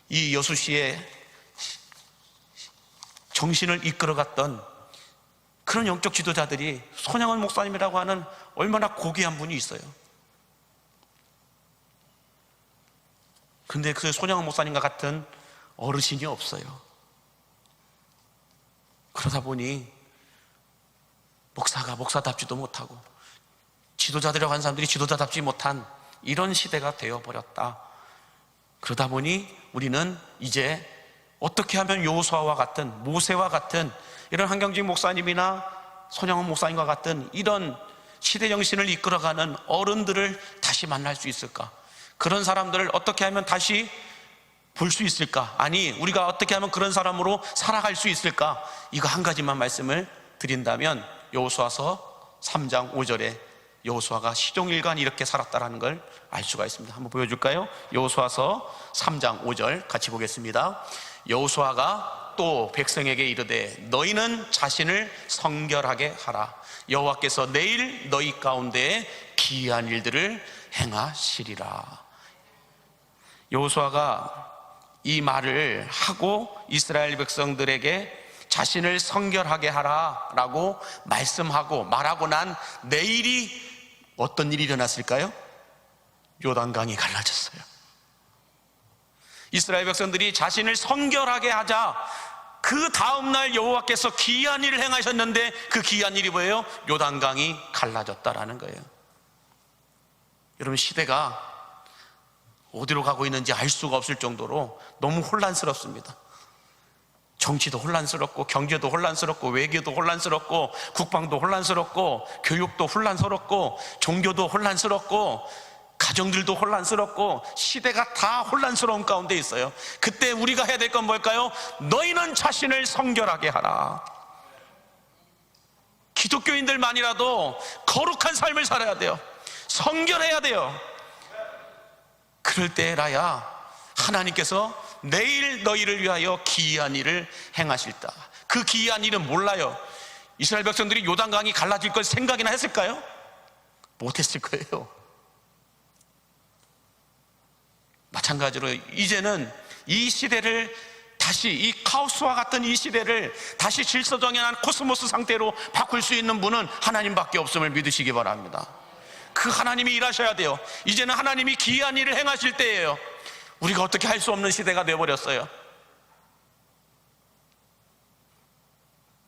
이 여수시의 정신을 이끌어갔던 그런 영적 지도자들이 손양원 목사님이라고 하는 얼마나 고귀한 분이 있어요. 근데 그 손양원 목사님과 같은 어르신이 없어요. 그러다 보니 목사가 목사답지도 못하고 지도자들이라고 하는 사람들이 지도자답지 못한 이런 시대가 되어버렸다. 그러다 보니 우리는 이제 어떻게 하면 여호수아와 같은, 모세와 같은 이런 한경직 목사님이나 손양원 목사님과 같은 이런 시대 정신을 이끌어가는 어른들을 다시 만날 수 있을까? 그런 사람들을 어떻게 하면 다시 볼 수 있을까? 아니, 우리가 어떻게 하면 그런 사람으로 살아갈 수 있을까? 이거 한 가지만 말씀을 드린다면 여호수아서 3장 5절에 여호수아가 시종일관 이렇게 살았다라는 걸 알 수가 있습니다. 한번 보여줄까요? 여호수아서 3장 5절 같이 보겠습니다. 여호수아가 또 백성에게 이르되 너희는 자신을 성결하게 하라. 여호와께서 내일 너희 가운데에 기이한 일들을 행하시리라. 여호수아가 이 말을 하고 이스라엘 백성들에게 자신을 성결하게 하라라고 말씀하고 말하고 난 내일이 어떤 일이 일어났을까요? 요단강이 갈라졌어요. 이스라엘 백성들이 자신을 성결하게 하자 그 다음날 여호와께서 기이한 일을 행하셨는데 그 기이한 일이 뭐예요? 요단강이 갈라졌다라는 거예요. 여러분, 시대가 어디로 가고 있는지 알 수가 없을 정도로 너무 혼란스럽습니다. 정치도 혼란스럽고 경제도 혼란스럽고 외교도 혼란스럽고 국방도 혼란스럽고 교육도 혼란스럽고 종교도 혼란스럽고 가정들도 혼란스럽고 시대가 다 혼란스러운 가운데 있어요. 그때 우리가 해야 될 건 뭘까요? 너희는 자신을 성결하게 하라. 기독교인들만이라도 거룩한 삶을 살아야 돼요. 성결해야 돼요. 그럴 때라야 하나님께서 내일 너희를 위하여 기이한 일을 행하실다. 그 기이한 일은 몰라요. 이스라엘 백성들이 요단강이 갈라질 걸 생각이나 했을까요? 못했을 거예요. 마찬가지로 이제는 이 시대를 다시, 이 카오스와 같은 이 시대를 다시 질서정연한 코스모스 상태로 바꿀 수 있는 분은 하나님밖에 없음을 믿으시기 바랍니다. 그 하나님이 일하셔야 돼요. 이제는 하나님이 기이한 일을 행하실 때예요. 우리가 어떻게 할 수 없는 시대가 되어버렸어요.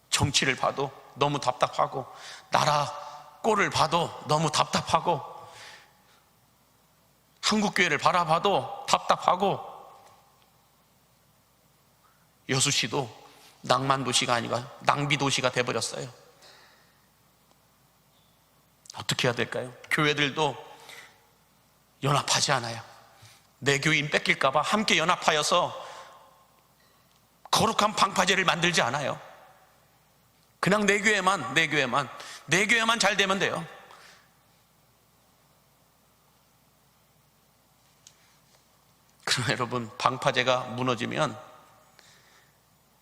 정치를 봐도 너무 답답하고 나라 꼴을 봐도 너무 답답하고 한국교회를 바라봐도 답답하고 여수시도 낭만도시가 아니라 낭비도시가 돼버렸어요. 어떻게 해야 될까요? 교회들도 연합하지 않아요. 내 교인 뺏길까 봐 함께 연합하여서 거룩한 방파제를 만들지 않아요. 그냥 내 교회만 잘 되면 돼요. 그러나 여러분, 방파제가 무너지면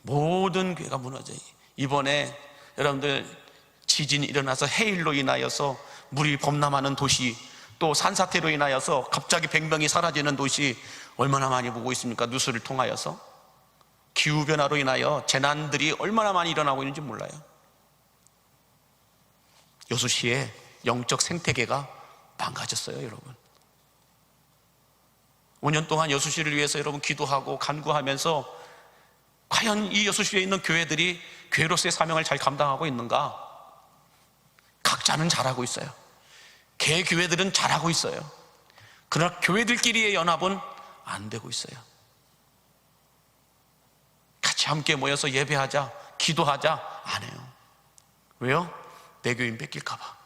모든 교회가 무너져요. 이번에 여러분들 지진이 일어나서 해일로 인하여서 물이 범람하는 도시, 또 산사태로 인하여서 갑자기 100명이 사라지는 도시 얼마나 많이 보고 있습니까? 뉴스를 통하여서. 기후변화로 인하여 재난들이 얼마나 많이 일어나고 있는지 몰라요. 여수시의 영적 생태계가 망가졌어요, 여러분. 5년 동안 여수시를 위해서 여러분 기도하고 간구하면서 과연 이 여수시에 있는 교회들이 교회로서의 사명을 잘 감당하고 있는가? 각자는 잘하고 있어요. 개 교회들은 잘하고 있어요. 그러나 교회들끼리의 연합은 안 되고 있어요. 같이 함께 모여서 예배하자, 기도하자 안 해요. 왜요? 내 교인 뺏길까 봐.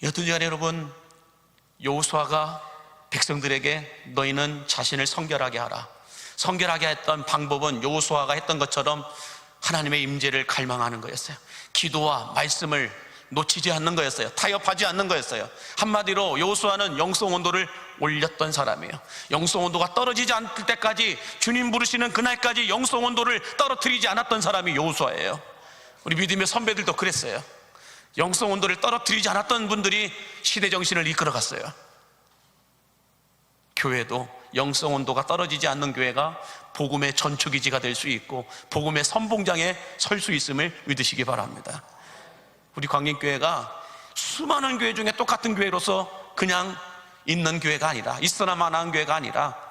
여튼 간에 여러분, 여호수아가 백성들에게 너희는 자신을 성결하게 하라. 성결하게 했던 방법은 여호수아가 했던 것처럼 하나님의 임재를 갈망하는 거였어요. 기도와 말씀을 놓치지 않는 거였어요. 타협하지 않는 거였어요. 한마디로 여호수아는 영성 온도를 올렸던 사람이에요. 영성 온도가 떨어지지 않을 때까지, 주님 부르시는 그날까지 영성 온도를 떨어뜨리지 않았던 사람이 여호수아예요. 우리 믿음의 선배들도 그랬어요. 영성 온도를 떨어뜨리지 않았던 분들이 시대 정신을 이끌어갔어요. 교회도 영성 온도가 떨어지지 않는 교회가 복음의 전초기지가 될 수 있고 복음의 선봉장에 설 수 있음을 믿으시기 바랍니다. 우리 광림교회가 수많은 교회 중에 똑같은 교회로서 그냥 있는 교회가 아니라, 있어나마나한 교회가 아니라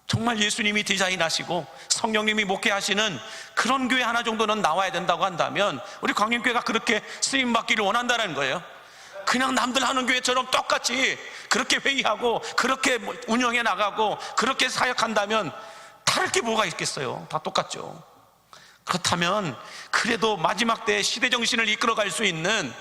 정말 예수님이 디자인하시고 성령님이 목회하시는 그런 교회 하나 정도는 나와야 된다고 한다면 우리 광림교회가 그렇게 쓰임받기를 원한다는 거예요. 그냥 남들 하는 교회처럼 똑같이 그렇게 회의하고 그렇게 운영해 나가고 그렇게 사역한다면 다를 게 뭐가 있겠어요? 다 똑같죠. 그렇다면 그래도 마지막 때 시대 정신을 이끌어갈 수 있는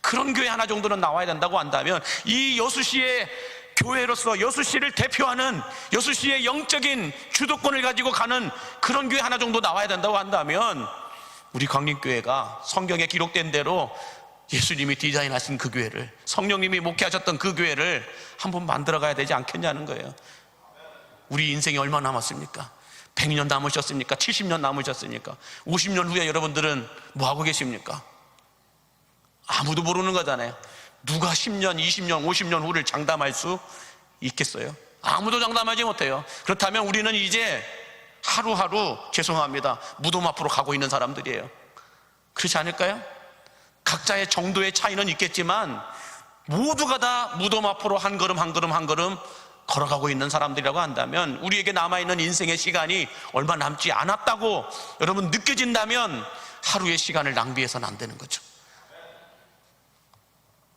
그런 교회 하나 정도는 나와야 된다고 한다면, 이 여수시의 교회로서 여수시를 대표하는, 여수시의 영적인 주도권을 가지고 가는 그런 교회 하나 정도 나와야 된다고 한다면 우리 광림교회가 성경에 기록된 대로 예수님이 디자인하신 그 교회를, 성령님이 목회하셨던 그 교회를 한번 만들어 가야 되지 않겠냐는 거예요. 우리 인생이 얼마 남았습니까? 100년 남으셨습니까? 70년 남으셨습니까? 50년 후에 여러분들은 뭐 하고 계십니까? 아무도 모르는 거잖아요. 누가 10년, 20년, 50년 후를 장담할 수 있겠어요? 아무도 장담하지 못해요. 그렇다면 우리는 이제 하루하루, 죄송합니다, 무덤 앞으로 가고 있는 사람들이에요. 그렇지 않을까요? 각자의 정도의 차이는 있겠지만 모두가 다 무덤 앞으로 한 걸음 한 걸음 한 걸음 걸어가고 있는 사람들이라고 한다면 우리에게 남아있는 인생의 시간이 얼마 남지 않았다고 여러분 느껴진다면 하루의 시간을 낭비해서는 안 되는 거죠.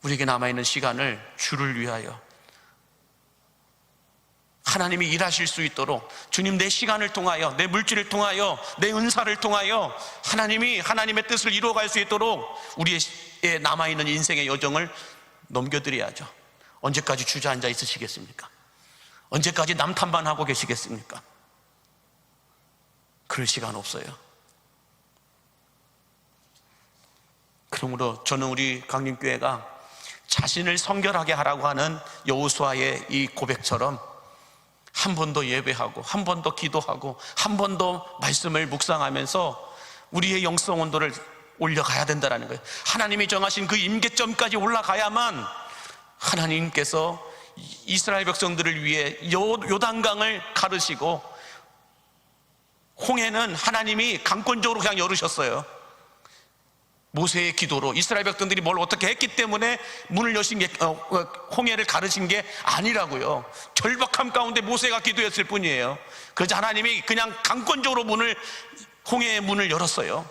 우리에게 남아있는 시간을 주를 위하여, 하나님이 일하실 수 있도록, 주님 내 시간을 통하여, 내 물질을 통하여, 내 은사를 통하여 하나님이 하나님의 뜻을 이루어갈 수 있도록 우리의 남아있는 인생의 여정을 넘겨드려야죠. 언제까지 주저앉아 있으시겠습니까? 언제까지 남탓만 하고 계시겠습니까? 그럴 시간 없어요. 그러므로 저는 우리 강림교회가 자신을 성결하게 하라고 하는 여호수아의 이 고백처럼 한 번 더 예배하고 한 번 더 기도하고 한 번 더 말씀을 묵상하면서 우리의 영성 온도를 올려가야 된다는 거예요. 하나님이 정하신 그 임계점까지 올라가야만 하나님께서 이스라엘 백성들을 위해 요단강을 가르시고, 홍해는 하나님이 강권적으로 그냥 열으셨어요. 모세의 기도로 이스라엘 백성들이 뭘 어떻게 했기 때문에 문을 여신 게, 홍해를 가르신 게 아니라고요. 절박함 가운데 모세가 기도했을 뿐이에요. 그래서 하나님이 그냥 강권적으로 홍해의 문을 열었어요.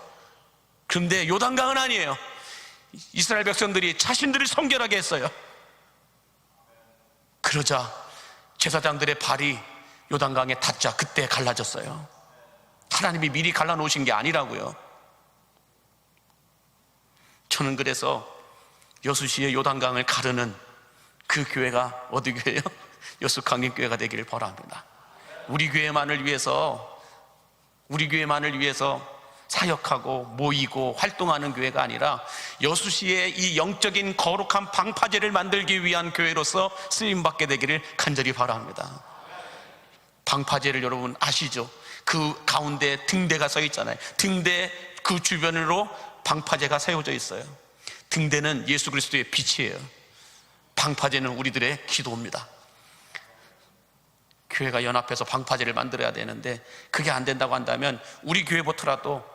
그런데 요단강은 아니에요. 이스라엘 백성들이 자신들을 성결하게 했어요. 그러자 제사장들의 발이 요단강에 닿자 그때 갈라졌어요. 하나님이 미리 갈라놓으신 게 아니라고요. 저는 그래서 여수시의 요단강을 가르는 그 교회가 어디 교회요? 여수강림교회가 되기를 바랍니다. 우리 교회만을 위해서 사역하고 모이고 활동하는 교회가 아니라 여수시의 이 영적인 거룩한 방파제를 만들기 위한 교회로서 쓰임받게 되기를 간절히 바랍니다. 방파제를 여러분 아시죠? 그 가운데 등대가 서 있잖아요. 등대 그 주변으로 방파제가 세워져 있어요. 등대는 예수 그리스도의 빛이에요. 방파제는 우리들의 기도입니다. 교회가 연합해서 방파제를 만들어야 되는데 그게 안 된다고 한다면 우리 교회부터라도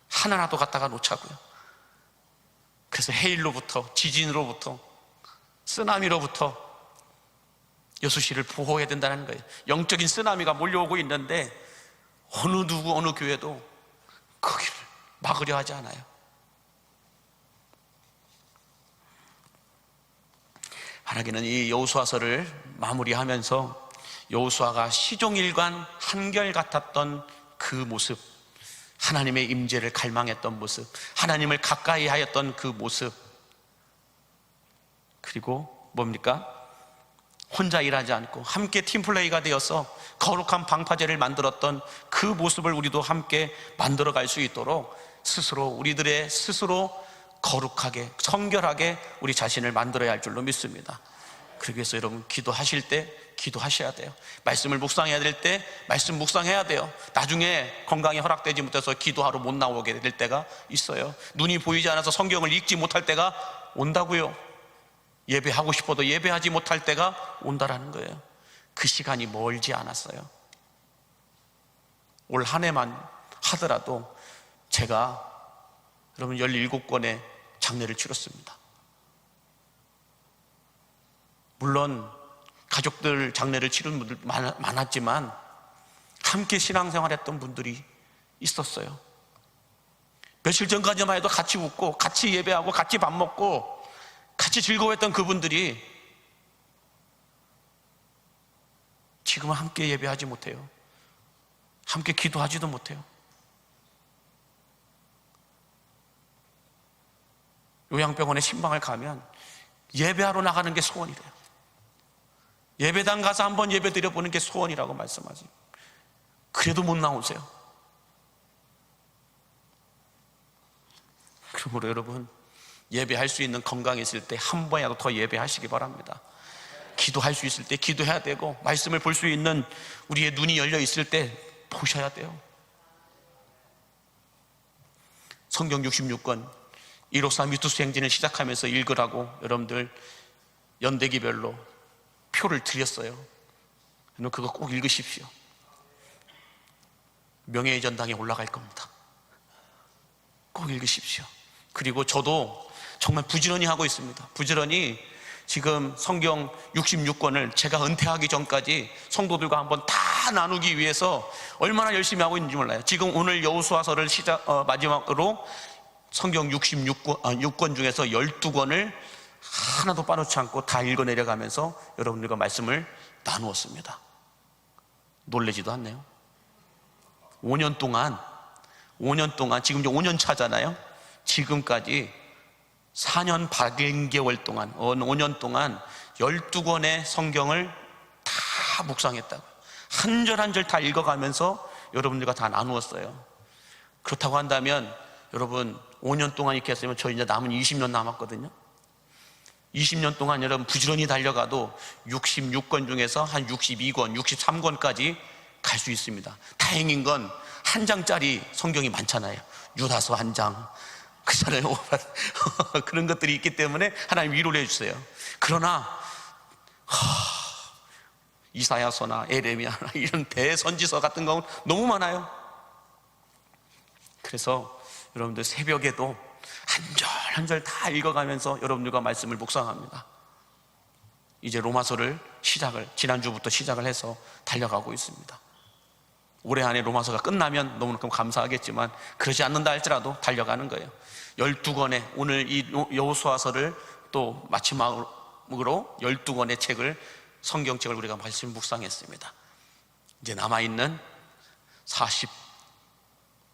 하나라도 갖다가 놓자고요. 그래서 해일로부터, 지진으로부터, 쓰나미로부터 여수시를 보호해야 된다는 거예요. 영적인 쓰나미가 몰려오고 있는데 어느 교회도 거기를 막으려 하지 않아요. 하나님은 이 여호수아서를 마무리하면서 여호수아가 시종일관 한결같았던 그 모습, 하나님의 임재를 갈망했던 모습, 하나님을 가까이 하였던 그 모습, 그리고 뭡니까? 혼자 일하지 않고 함께 팀플레이가 되어서 거룩한 방파제를 만들었던 그 모습을 우리도 함께 만들어갈 수 있도록 우리들의 스스로 거룩하게 성결하게 우리 자신을 만들어야 할 줄로 믿습니다. 그러기 위해서 여러분 기도하실 때 기도하셔야 돼요. 말씀을 묵상해야 될 때 말씀 묵상해야 돼요. 나중에 건강이 허락되지 못해서 기도하러 못 나오게 될 때가 있어요. 눈이 보이지 않아서 성경을 읽지 못할 때가 온다고요. 예배하고 싶어도 예배하지 못할 때가 온다라는 거예요. 그 시간이 멀지 않았어요. 올 한 해만 하더라도 제가 여러분 17권의 장례를 치렀습니다. 물론 가족들 장례를 치른 분들 많았지만 함께 신앙생활했던 분들이 있었어요. 며칠 전까지만 해도 같이 웃고 같이 예배하고 같이 밥 먹고 같이 즐거워했던 그분들이 지금은 함께 예배하지 못해요. 함께 기도하지도 못해요. 요양병원에 신방을 가면 예배하러 나가는 게 소원이래요. 예배당 가서 한번 예배 드려보는 게 소원이라고 말씀하지. 그래도 못 나오세요. 그러므로 여러분 예배할 수 있는 건강이 있을 때 한 번이라도 더 예배하시기 바랍니다. 기도할 수 있을 때 기도해야 되고 말씀을 볼 수 있는 우리의 눈이 열려 있을 때 보셔야 돼요. 성경 66권 154 미투스 행진을 시작하면서 읽으라고 여러분들 연대기별로 표를 드렸어요. 그거 꼭 읽으십시오. 명예의 전당에 올라갈 겁니다. 꼭 읽으십시오. 그리고 저도 정말 부지런히 하고 있습니다. 부지런히 지금 성경 66권을 제가 은퇴하기 전까지 성도들과 한번 다 나누기 위해서 얼마나 열심히 하고 있는지 몰라요. 지금 오늘 여호수아서를 마지막으로 성경 66권 중에서 12권을 하나도 빠놓지 않고 다 읽어내려가면서 여러분들과 말씀을 나누었습니다. 놀라지도 않네요. 5년 동안 지금 이제 5년 차잖아요. 지금까지 4년 8개월 동안 5년 동안 12권의 성경을 다 묵상했다고요. 한 절 한 절 다 읽어가면서 여러분들과 다 나누었어요. 그렇다고 한다면 여러분 5년 동안 이렇게 했으면 저 이제 남은 20년 남았거든요. 20년 동안 여러분 부지런히 달려가도 66권 중에서 한 62권, 63권까지 갈 수 있습니다. 다행인 건 한 장짜리 성경이 많잖아요. 유다서 한 장, 그렇잖아요. 그런 것들이 있기 때문에 하나님 위로를 해주세요. 그러나 이사야서나 에레미야나 이런 대선지서 같은 경우는 너무 많아요. 그래서 여러분들 새벽에도 한 절 한 절 다 읽어가면서 여러분들과 말씀을 묵상합니다. 이제 로마서를 지난주부터 시작을 해서 달려가고 있습니다. 올해 안에 로마서가 끝나면 너무너무 감사하겠지만 그러지 않는다 할지라도 달려가는 거예요. 12권의 오늘 이 여호수아서를 또 마지막으로 12권의 책을 성경책을 우리가 말씀 묵상했습니다. 이제 남아있는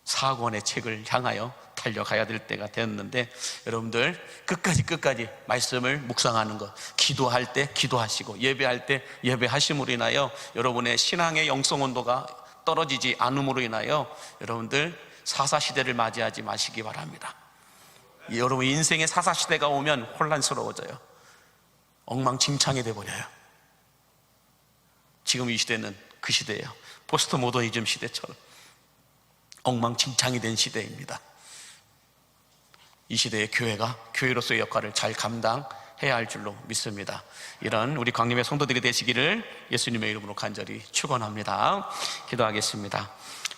44권의 책을 향하여 달려가야 될 때가 되었는데, 여러분들 끝까지 말씀을 묵상하는 것, 기도할 때 기도하시고 예배할 때 예배하심으로 인하여 여러분의 신앙의 영성 온도가 떨어지지 않음으로 인하여 여러분들 사사시대를 맞이하지 마시기 바랍니다. 여러분 인생의 사사시대가 오면 혼란스러워져요. 엉망진창이 돼버려요. 지금 이 시대는 그 시대예요. 포스트 모더니즘 시대처럼 엉망진창이 된 시대입니다. 이 시대의 교회가 교회로서의 역할을 잘 감당해야 할 줄로 믿습니다. 이런 우리 광림의 성도들이 되시기를 예수님의 이름으로 간절히 축원합니다. 기도하겠습니다.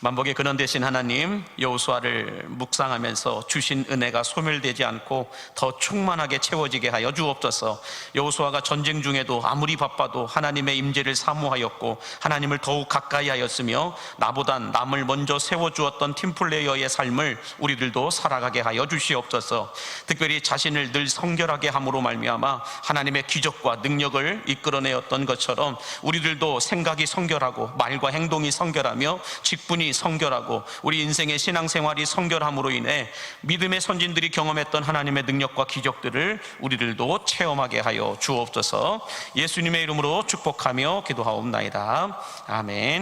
만복의 근원 되신 하나님, 여호수아를 묵상하면서 주신 은혜가 소멸되지 않고 더 충만하게 채워지게 하여 주옵소서. 여호수아가 전쟁 중에도 아무리 바빠도 하나님의 임재를 사모하였고 하나님을 더욱 가까이 하였으며 나보단 남을 먼저 세워주었던 팀플레이어의 삶을 우리들도 살아가게 하여 주시옵소서. 특별히 자신을 늘 성결하게 함으로 말미암아 하나님의 기적과 능력을 이끌어내었던 것처럼 우리들도 생각이 성결하고 말과 행동이 성결하며 직분이 성결하고 우리 인생의 신앙생활이 성결함으로 인해 믿음의 선진들이 경험했던 하나님의 능력과 기적들을 우리들도 체험하게 하여 주옵소서. 예수님의 이름으로 축복하며 기도하옵나이다. 아멘.